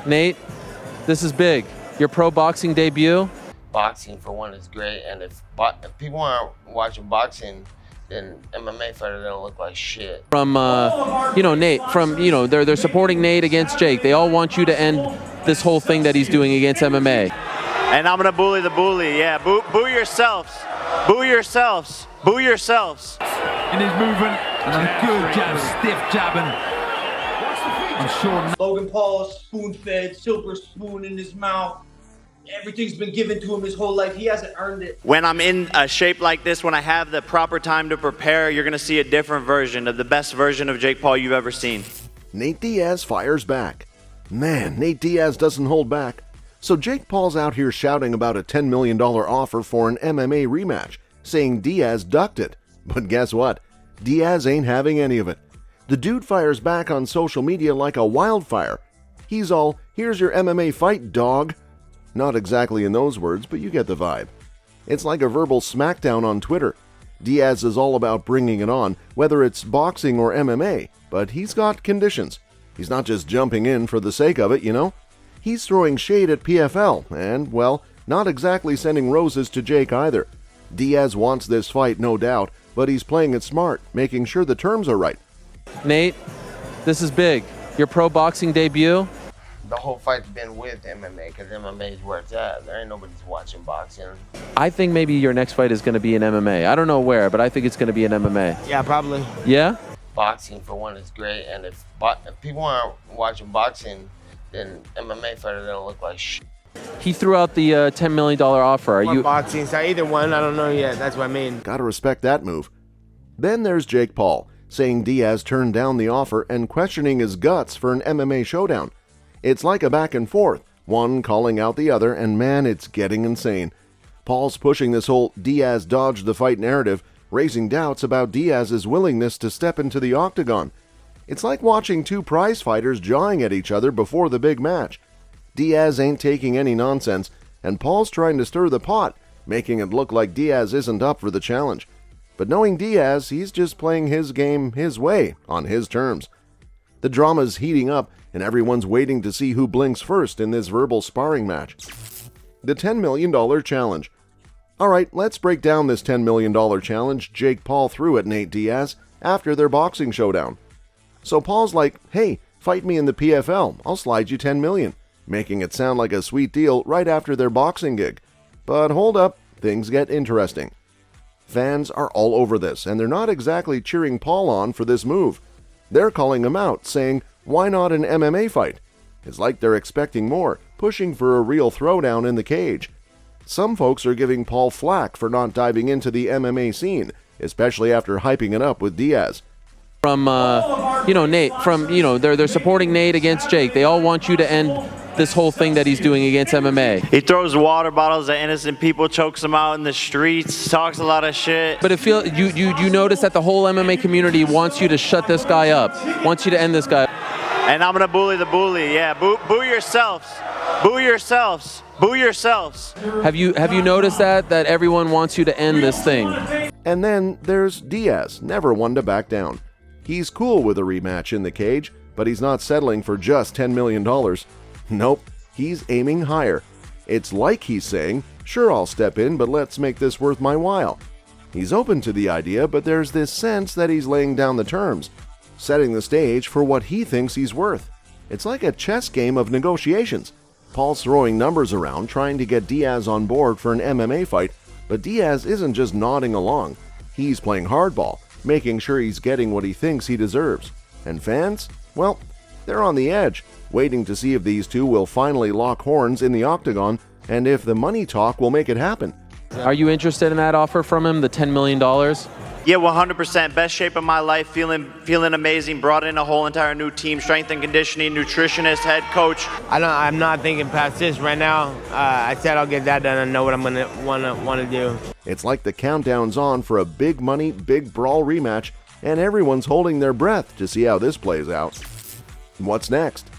Nate, this is big. Your pro boxing debut. Boxing, for one, is great, and if people aren't watching boxing, then MMA fighters don't look like shit. From, Nate, they're supporting Nate against Jake. They all want you to end this whole thing that he's doing against MMA. And I'm gonna bully the bully, yeah. Boo yourselves. Boo yourselves. Boo yourselves. In his movement, and a good jab, stiff jabbing. I'm sure Logan Paul, spoon-fed, silver spoon in his mouth. Everything's been given to him his whole life. He hasn't earned it. When I'm in a shape like this, when I have the proper time to prepare, you're gonna see a different version of the best version of Jake Paul you've ever seen. Nate Diaz fires back. Man, Nate Diaz doesn't hold back. So Jake Paul's out here shouting about a $10 million offer for an MMA rematch, saying Diaz ducked it. But guess what? Diaz ain't having any of it. The dude fires back on social media like a wildfire. He's all, "Here's your MMA fight, dog." Not exactly in those words, but you get the vibe. It's like a verbal smackdown on Twitter. Diaz is all about bringing it on, whether it's boxing or MMA, but he's got conditions. He's not just jumping in for the sake of it, you know? He's throwing shade at PFL, and, well, not exactly sending roses to Jake either. Diaz wants this fight, no doubt, but he's playing it smart, making sure the terms are right. Nate, this is big. Your pro boxing debut. The whole fight's been with MMA, because MMA is where it's at. There ain't nobody's watching boxing. I think maybe your next fight is going to be in MMA. I don't know where, but I think it's going to be in MMA. Yeah, probably. Yeah? Boxing, for one, is great, and if people aren't watching boxing, then MMA fighters don't look like shit. He threw out the $10 million offer. Are you boxing? So either one, I don't know yet. That's what I mean. Gotta respect that move. Then there's Jake Paul, saying Diaz turned down the offer and questioning his guts for an MMA showdown. It's like a back and forth, one calling out the other, and man, it's getting insane. Paul's pushing this whole Diaz dodged the fight narrative, raising doubts about Diaz's willingness to step into the octagon. It's like watching two prize fighters jawing at each other before the big match. Diaz ain't taking any nonsense, and Paul's trying to stir the pot, making it look like Diaz isn't up for the challenge. But knowing Diaz, he's just playing his game his way, on his terms. The drama's heating up, and everyone's waiting to see who blinks first in this verbal sparring match. The $10 million challenge. Alright, let's break down this $10 million challenge Jake Paul threw at Nate Diaz after their boxing showdown. So Paul's like, "Hey, fight me in the PFL, I'll slide you $10 million, making it sound like a sweet deal right after their boxing gig. But hold up, things get interesting. Fans are all over this, and they're not exactly cheering Paul on for this move. They're calling him out, saying, "Why not an MMA fight?" It's like they're expecting more, pushing for a real throwdown in the cage. Some folks are giving Paul flack for not diving into the MMA scene, especially after hyping it up with Diaz. from, Nate, they're supporting Nate against Jake. They all want you to end this whole thing that he's doing against MMA. He throws water bottles at innocent people, chokes them out in the streets, talks a lot of shit. But you notice that the whole MMA community wants you to shut this guy up, wants you to end this guy. And I'm gonna bully the bully, yeah. Boo yourselves. Boo yourselves. Boo yourselves. Have you noticed that everyone wants you to end this thing? And then there's Diaz, never one to back down. He's cool with a rematch in the cage, but he's not settling for just $10 million. Nope, he's aiming higher. It's like he's saying, "Sure, I'll step in, but let's make this worth my while." He's open to the idea, but there's this sense that he's laying down the terms, setting the stage for what he thinks he's worth. It's like a chess game of negotiations. Paul's throwing numbers around, trying to get Diaz on board for an MMA fight, but Diaz isn't just nodding along. He's playing hardball, making sure he's getting what he thinks he deserves. And fans? Well, they're on the edge, waiting to see if these two will finally lock horns in the octagon and if the money talk will make it happen. Are you interested in that offer from him, the $10 million? Yeah, 100%. Best shape of my life, feeling amazing. Brought in a whole entire new team, strength and conditioning, nutritionist, head coach. I'm not thinking past this right now. I said I'll get that done and know what I'm gonna want to do. It's like the countdown's on for a big money, big brawl rematch, and everyone's holding their breath to see how this plays out. What's next?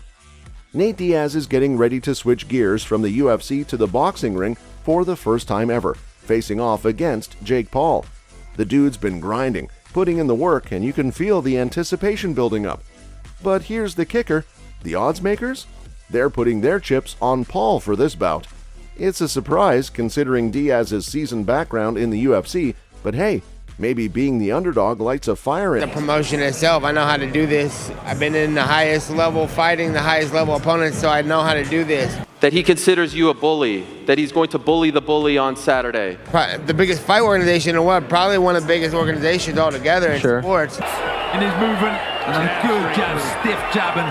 Nate Diaz is getting ready to switch gears from the UFC to the boxing ring for the first time ever, facing off against Jake Paul. The dude's been grinding, putting in the work, and you can feel the anticipation building up. But here's the kicker: the odds makers? They're putting their chips on Paul for this bout. It's a surprise considering Diaz's seasoned background in the UFC, but hey, maybe being the underdog lights a fire in The him. promotion itself, I know how to do this. I've been in the highest level, fighting the highest level opponents, so I know how to do this. That he considers you a bully, that he's going to bully the bully on Saturday. The biggest fight organization in the world, probably one of the biggest organizations altogether in Sure. sports. In his movement, and then a good jab, stiff jabbing.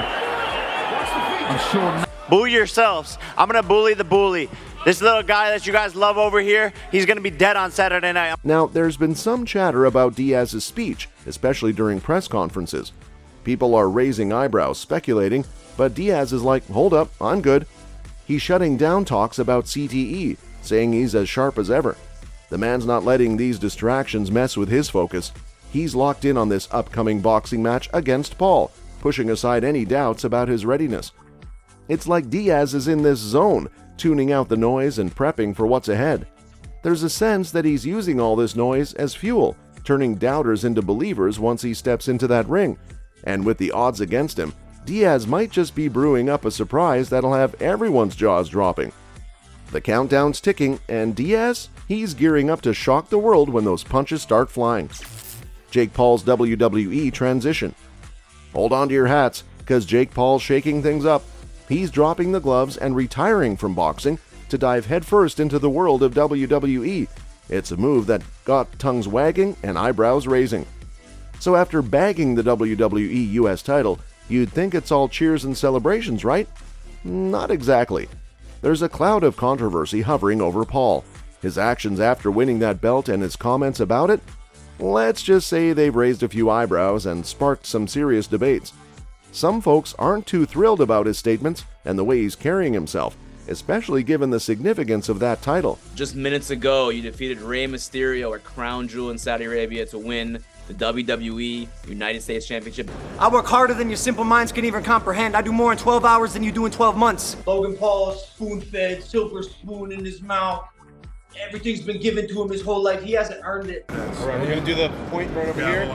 I'm sure. Boo yourselves. I'm going to bully the bully. This little guy that you guys love over here, he's going to be dead on Saturday night. Now, there's been some chatter about Diaz's speech, especially during press conferences. People are raising eyebrows, speculating, but Diaz is like, hold up, I'm good. He's shutting down talks about CTE, saying he's as sharp as ever. The man's not letting these distractions mess with his focus. He's locked in on this upcoming boxing match against Paul, pushing aside any doubts about his readiness. It's like Diaz is in this zone, tuning out the noise and prepping for what's ahead. There's a sense that he's using all this noise as fuel, turning doubters into believers once he steps into that ring. And with the odds against him, Diaz might just be brewing up a surprise that'll have everyone's jaws dropping. The countdown's ticking, and Diaz, he's gearing up to shock the world when those punches start flying. Jake Paul's WWE transition. Hold on to your hats, because Jake Paul's shaking things up. He's dropping the gloves and retiring from boxing to dive headfirst into the world of WWE. It's a move that got tongues wagging and eyebrows raising. So after bagging the WWE US title, you'd think it's all cheers and celebrations, right? Not exactly. There's a cloud of controversy hovering over Paul. His actions after winning that belt and his comments about it? Let's just say they've raised a few eyebrows and sparked some serious debates. Some folks aren't too thrilled about his statements and the way he's carrying himself, especially given the significance of that title. Just minutes ago, you defeated Rey Mysterio, a crown jewel in Saudi Arabia, to win the WWE United States Championship. I work harder than your simple minds can even comprehend. I do more in 12 hours than you do in 12 months. Logan Paul, spoon-fed, silver spoon in his mouth. Everything's been given to him his whole life. He hasn't earned it. All right, we're gonna do the point right over here.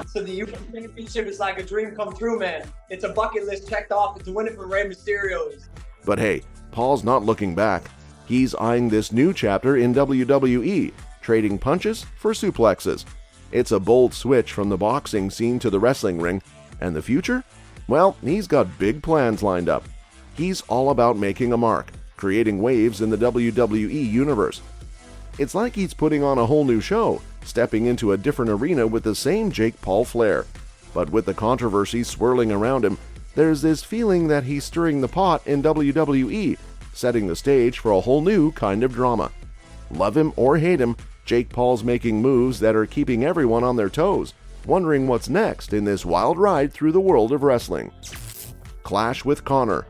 So the UFC Championship is like a dream come true, man. It's a bucket list checked off. It's a win it for Rey Mysterio. But hey, Paul's not looking back. He's eyeing this new chapter in WWE, trading punches for suplexes. It's a bold switch from the boxing scene to the wrestling ring. And the future? Well, he's got big plans lined up. He's all about making a mark, creating waves in the WWE universe. It's like he's putting on a whole new show, stepping into a different arena with the same Jake Paul flair. But with the controversy swirling around him, there's this feeling that he's stirring the pot in WWE, setting the stage for a whole new kind of drama. Love him or hate him, Jake Paul's making moves that are keeping everyone on their toes, wondering what's next in this wild ride through the world of wrestling. Clash with Conor.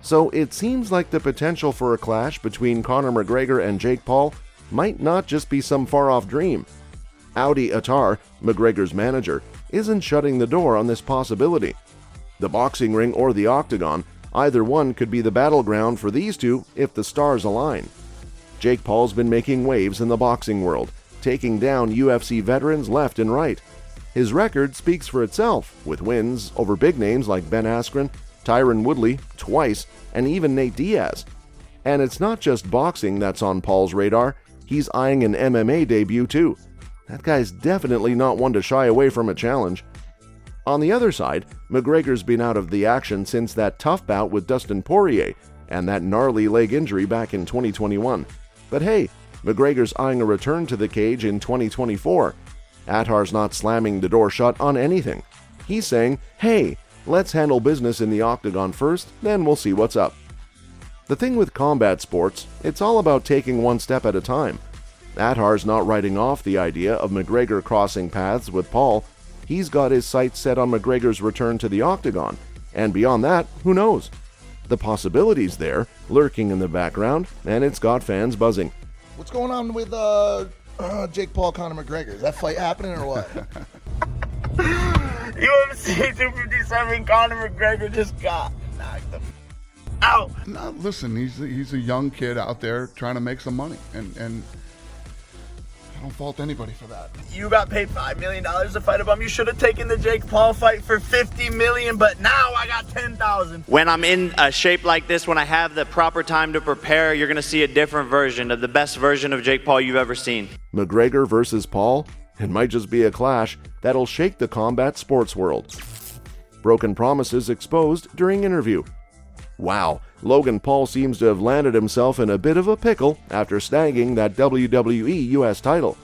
So it seems like the potential for a clash between Conor McGregor and Jake Paul might not just be some far-off dream. Audi Attar, McGregor's manager, isn't shutting the door on this possibility. The boxing ring or the octagon, either one could be the battleground for these two if the stars align. Jake Paul's been making waves in the boxing world, taking down UFC veterans left and right. His record speaks for itself, with wins over big names like Ben Askren, Tyron Woodley, twice, and even Nate Diaz. And it's not just boxing that's on Paul's radar, he's eyeing an MMA debut too. That guy's definitely not one to shy away from a challenge. On the other side, McGregor's been out of the action since that tough bout with Dustin Poirier and that gnarly leg injury back in 2021. But hey, McGregor's eyeing a return to the cage in 2024. Attar's not slamming the door shut on anything. He's saying, hey, let's handle business in the octagon first, then we'll see what's up. The thing with combat sports, it's all about taking one step at a time. Attar's not writing off the idea of McGregor crossing paths with Paul. He's got his sights set on McGregor's return to the octagon, and beyond that, who knows? The possibility's there, lurking in the background, and it's got fans buzzing. What's going on with Jake Paul, Conor McGregor? Is that fight happening or what? UFC 257, Conor McGregor just got knocked out. No, listen, he's a young kid out there trying to make some money, and I don't fault anybody for that. You got paid $5 million to fight a bum. You should have taken the Jake Paul fight for $50 million, but now I got $10,000. When I'm in a shape like this, when I have the proper time to prepare, you're gonna see a different version of the best version of Jake Paul you've ever seen. McGregor versus Paul? It might just be a clash that'll shake the combat sports world. Broken promises exposed during interview. Wow, Logan Paul seems to have landed himself in a bit of a pickle after snagging that WWE US title.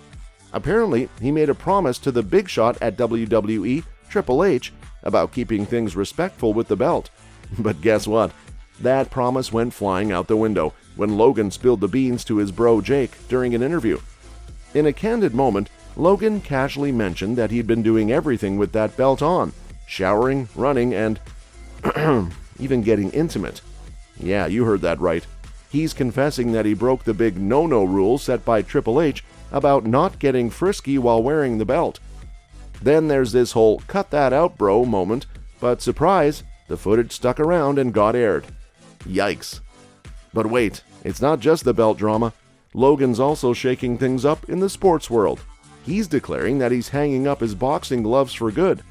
Apparently, he made a promise to the big shot at WWE, Triple H, about keeping things respectful with the belt. But guess what? That promise went flying out the window when Logan spilled the beans to his bro Jake during an interview. In a candid moment, Logan casually mentioned that he'd been doing everything with that belt on, showering, running, and even getting intimate. Yeah, you heard that right. He's confessing that he broke the big no-no rule set by Triple H about not getting frisky while wearing the belt. Then there's this whole "cut that out, bro" moment, but surprise, the footage stuck around and got aired. Yikes. But wait, it's not just the belt drama. Logan's also shaking things up in the sports world. He's declaring that he's hanging up his boxing gloves for good.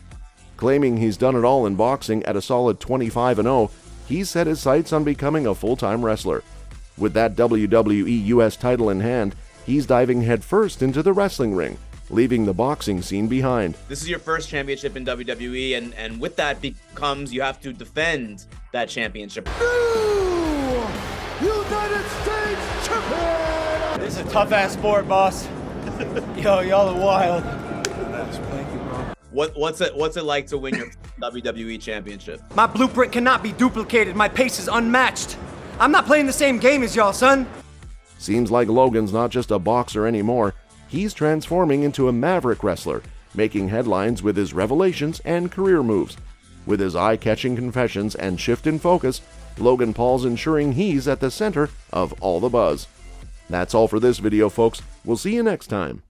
Claiming he's done it all in boxing at a solid 25-0, he's set his sights on becoming a full-time wrestler. With that WWE US title in hand, he's diving headfirst into the wrestling ring, leaving the boxing scene behind. This is your first championship in WWE, and with that becomes you have to defend that championship. United States champion! This is a tough-ass sport, boss. Yo, y'all are wild. What's it like to win your WWE championship? My blueprint cannot be duplicated. My pace is unmatched. I'm not playing the same game as y'all, son. Seems like Logan's not just a boxer anymore. He's transforming into a maverick wrestler, making headlines with his revelations and career moves. With his eye-catching confessions and shift in focus, Logan Paul's ensuring he's at the center of all the buzz. That's all for this video, folks. We'll see you next time.